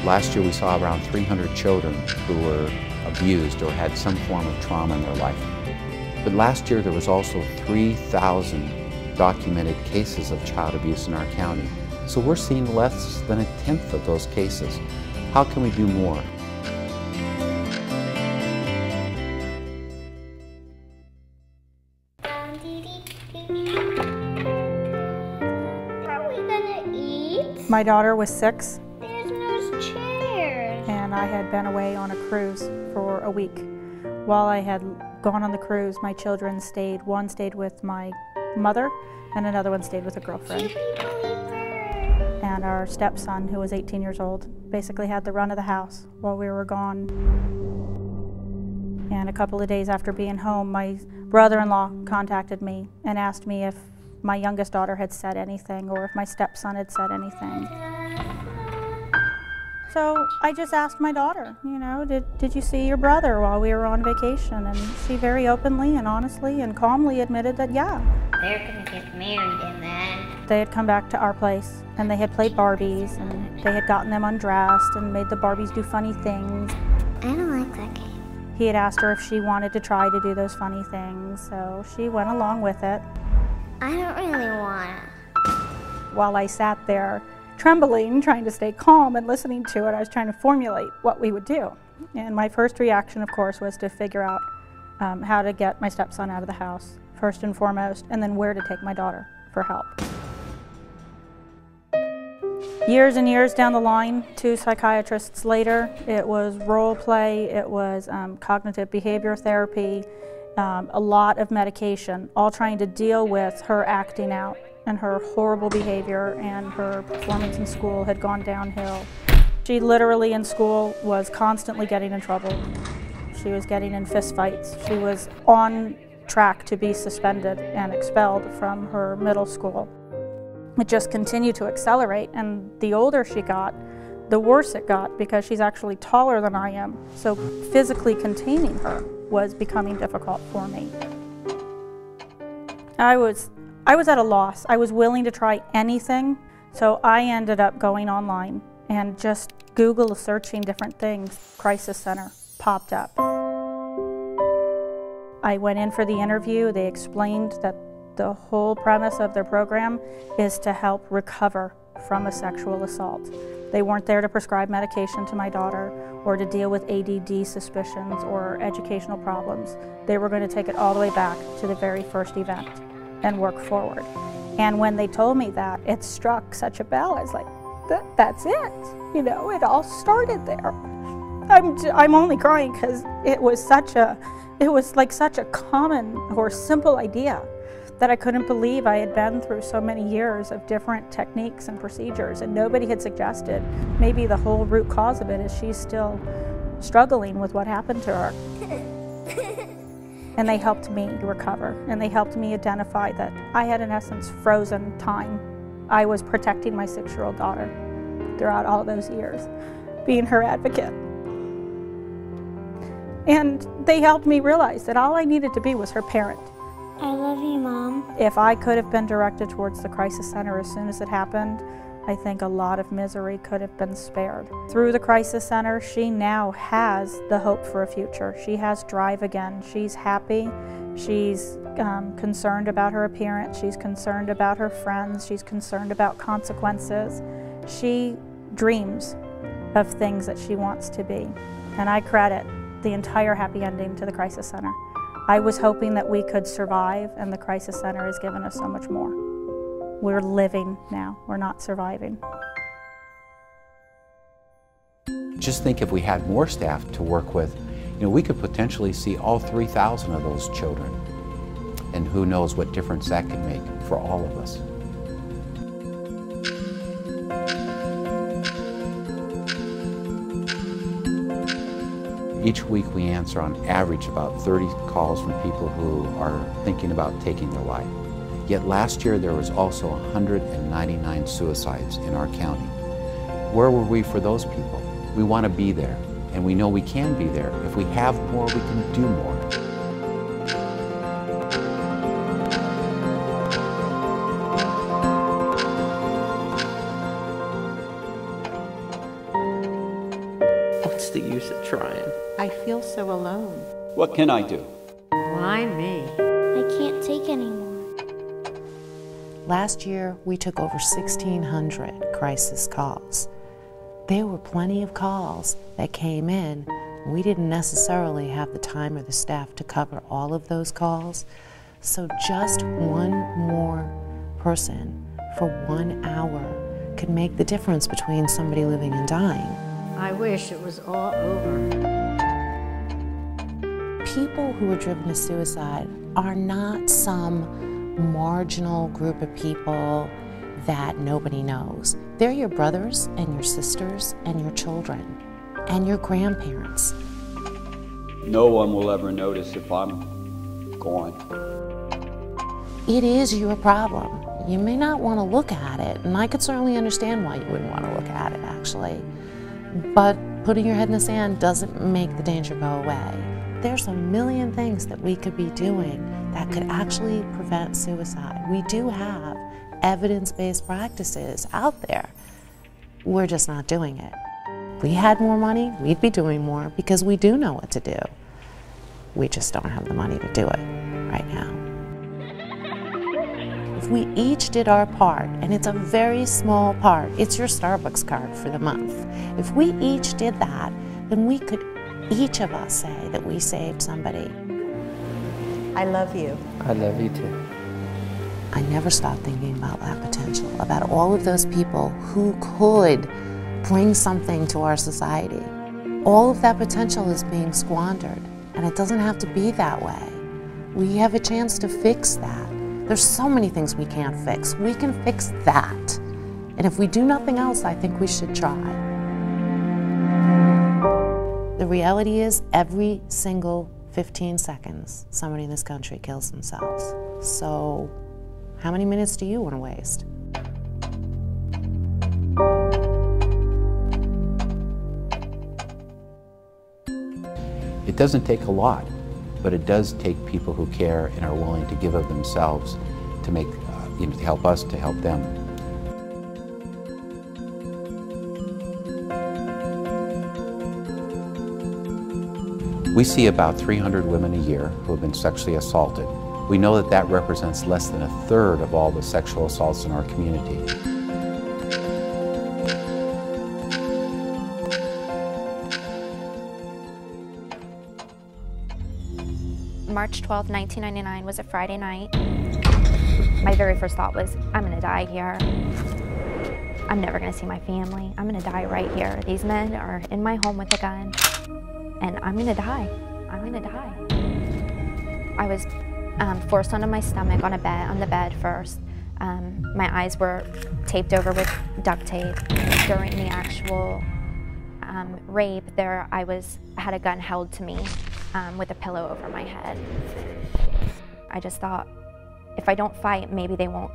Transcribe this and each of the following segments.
Last year we saw around 300 children who were abused or had some form of trauma in their life. But last year there was also 3,000 documented cases of child abuse in our county. So we're seeing less than a tenth of those cases. How can we do more? Are we gonna eat? My daughter was 6. There's no chairs. And I had been away on a cruise for a week. While I had gone on the cruise, my children stayed. One stayed with my mother, and another one stayed with a girlfriend. And our stepson, who was 18 years old, basically had the run of the house while we were gone. And a couple of days after being home, my brother-in-law contacted me and asked me if my youngest daughter had said anything or if my stepson had said anything. So I just asked my daughter, you know, did you see your brother while we were on vacation? And she very openly and honestly and calmly admitted that, yeah. They're gonna get married and then... They had come back to our place and they had played Barbies and they had gotten them undressed and made the Barbies do funny things. I don't like that game. He had asked her if she wanted to try to do those funny things, so she went along with it. I don't really wanna. While I sat there trembling, trying to stay calm and listening to it, I was trying to formulate what we would do. And my first reaction, of course, was to figure out how to get my stepson out of the house, first and foremost, and then where to take my daughter for help. Years and years down the line, 2 psychiatrists later, it was role play, it was cognitive behavior therapy, a lot of medication, all trying to deal with her acting out, and her horrible behavior and her performance in school had gone downhill. She literally in school was constantly getting in trouble. She was getting in fist fights. She was on track to be suspended and expelled from her middle school. It just continued to accelerate, and the older she got, the worse it got, because she's actually taller than I am. So physically containing her was becoming difficult for me. I was at a loss. I was willing to try anything, so I ended up going online and just Google searching different things. Crisis Center popped up. I went in for the interview. They explained that the whole premise of their program is to help recover from a sexual assault. They weren't there to prescribe medication to my daughter or to deal with ADD suspicions or educational problems. They were going to take it all the way back to the very first event and work forward. And when they told me that, it struck such a bell. I was like, that's it. You know, it all started there. I'm only crying because it was like such a common or simple idea that I couldn't believe I had been through so many years of different techniques and procedures, and nobody had suggested maybe the whole root cause of it is she's still struggling with what happened to her. And they helped me recover, and they helped me identify that I had, in essence, frozen time. I was protecting my 6-year-old daughter throughout all those years, being her advocate. And they helped me realize that all I needed to be was her parent. I love you, Mom. If I could have been directed towards the crisis center as soon as it happened, I think a lot of misery could have been spared. Through the crisis center, she now has the hope for a future. She has drive again. She's happy. She's concerned about her appearance. She's concerned about her friends. She's concerned about consequences. She dreams of things that she wants to be. And I credit the entire happy ending to the crisis center. I was hoping that we could survive, and the crisis center has given us so much more. We're living now, we're not surviving. Just think if we had more staff to work with, you know, we could potentially see all 3,000 of those children. And who knows what difference that could make for all of us. Each week we answer on average about 30 calls from people who are thinking about taking their life. Yet last year there was also 199 suicides in our county. Where were we for those people? We want to be there, and we know we can be there. If we have more, we can do more. the use of trying? I feel so alone. What can I do? Why me? I can't take anymore. Last year, we took over 1,600 crisis calls. There were plenty of calls that came in. We didn't necessarily have the time or the staff to cover all of those calls. So just one more person for 1 hour could make the difference between somebody living and dying. I wish it was all over. People who are driven to suicide are not some marginal group of people that nobody knows. They're your brothers and your sisters and your children and your grandparents. No one will ever notice if I'm gone. It is your problem. You may not want to look at it, and I could certainly understand why you wouldn't want to look at it, actually. But putting your head in the sand doesn't make the danger go away. There's a million things that we could be doing that could actually prevent suicide. We do have evidence-based practices out there. We're just not doing it. If we had more money, we'd be doing more because we do know what to do. We just don't have the money to do it right now. If we each did our part, and it's a very small part, it's your Starbucks card for the month. If we each did that, then we could, each of us, say that we saved somebody. I love you. I love you too. I never stopped thinking about that potential, about all of those people who could bring something to our society. All of that potential is being squandered, and it doesn't have to be that way. We have a chance to fix that. There's so many things we can't fix. We can fix that. And if we do nothing else, I think we should try. The reality is, every single 15 seconds, somebody in this country kills themselves. So, how many minutes do you want to waste? It doesn't take a lot, but it does take people who care and are willing to give of themselves to make, to help us to help them. We see about 300 women a year who have been sexually assaulted. We know that that represents less than 1/3 of all the sexual assaults in our community. March 12, 1999 was a Friday night. My very first thought was, I'm gonna die here. I'm never gonna see my family. I'm gonna die right here. These men are in my home with a gun, and I'm gonna die. I'm gonna die. I was forced onto my stomach on the bed first. My eyes were taped over with duct tape. During the actual rape, I had a gun held to me with a pillow over my head. I just thought, if I don't fight, maybe they won't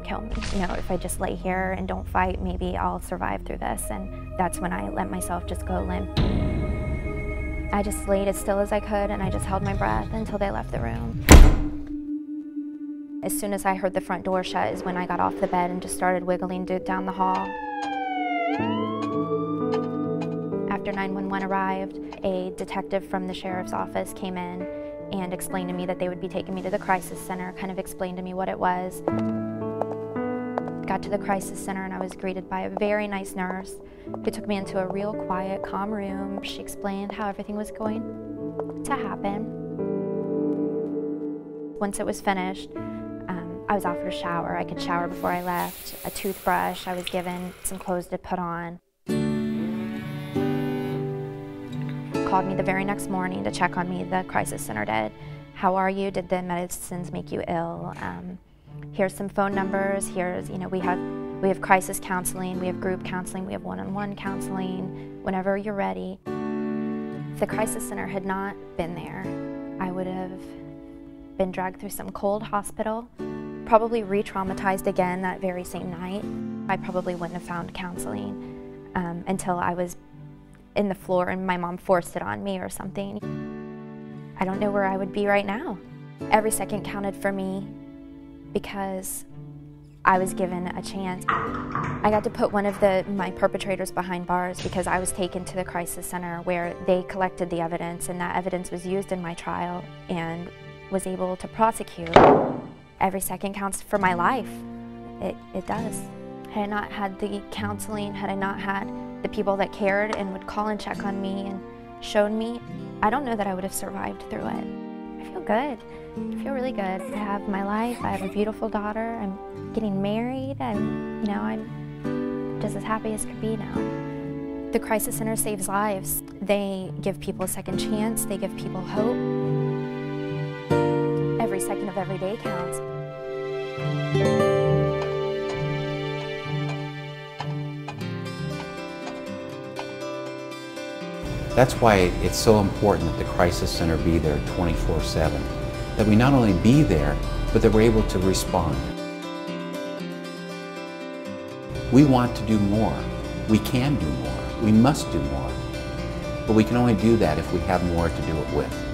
kill me. You know, if I just lay here and don't fight, maybe I'll survive through this. And that's when I let myself just go limp. I just laid as still as I could, and I just held my breath until they left the room. As soon as I heard the front door shut is when I got off the bed and just started wiggling down the hall. After 911 arrived, a detective from the sheriff's office came in and explained to me that they would be taking me to the crisis center, kind of explained to me what it was. Got to the crisis center and I was greeted by a very nice nurse who took me into a real quiet, calm room. She explained how everything was going to happen. Once it was finished, I was offered a shower. I could shower before I left, a toothbrush. I was given some clothes to put on. Called me the very next morning to check on me. The crisis center did. How are you? Did the medicines make you ill? Here's some phone numbers. Here's, we have crisis counseling, we have group counseling, we have one-on-one counseling, whenever you're ready. If the crisis center had not been there, I would have been dragged through some cold hospital, probably re-traumatized again that very same night. I probably wouldn't have found counseling until I was in the floor and my mom forced it on me or something. I don't know where I would be right now. Every second counted for me because I was given a chance. I got to put one of my perpetrators behind bars because I was taken to the crisis center where they collected the evidence, and that evidence was used in my trial and was able to prosecute. Every second counts for my life. It does. Had I not had the counseling, had I not had the people that cared and would call and check on me and showed me, I don't know that I would have survived through it. I feel good. I feel really good. I have my life. I have a beautiful daughter. I'm getting married. I'm just as happy as could be now. The Crisis Center saves lives. They give people a second chance. They give people hope. Every second of every day counts. That's why it's so important that the Crisis Center be there 24/7. That we not only be there, but that we're able to respond. We want to do more. We can do more. We must do more. But we can only do that if we have more to do it with.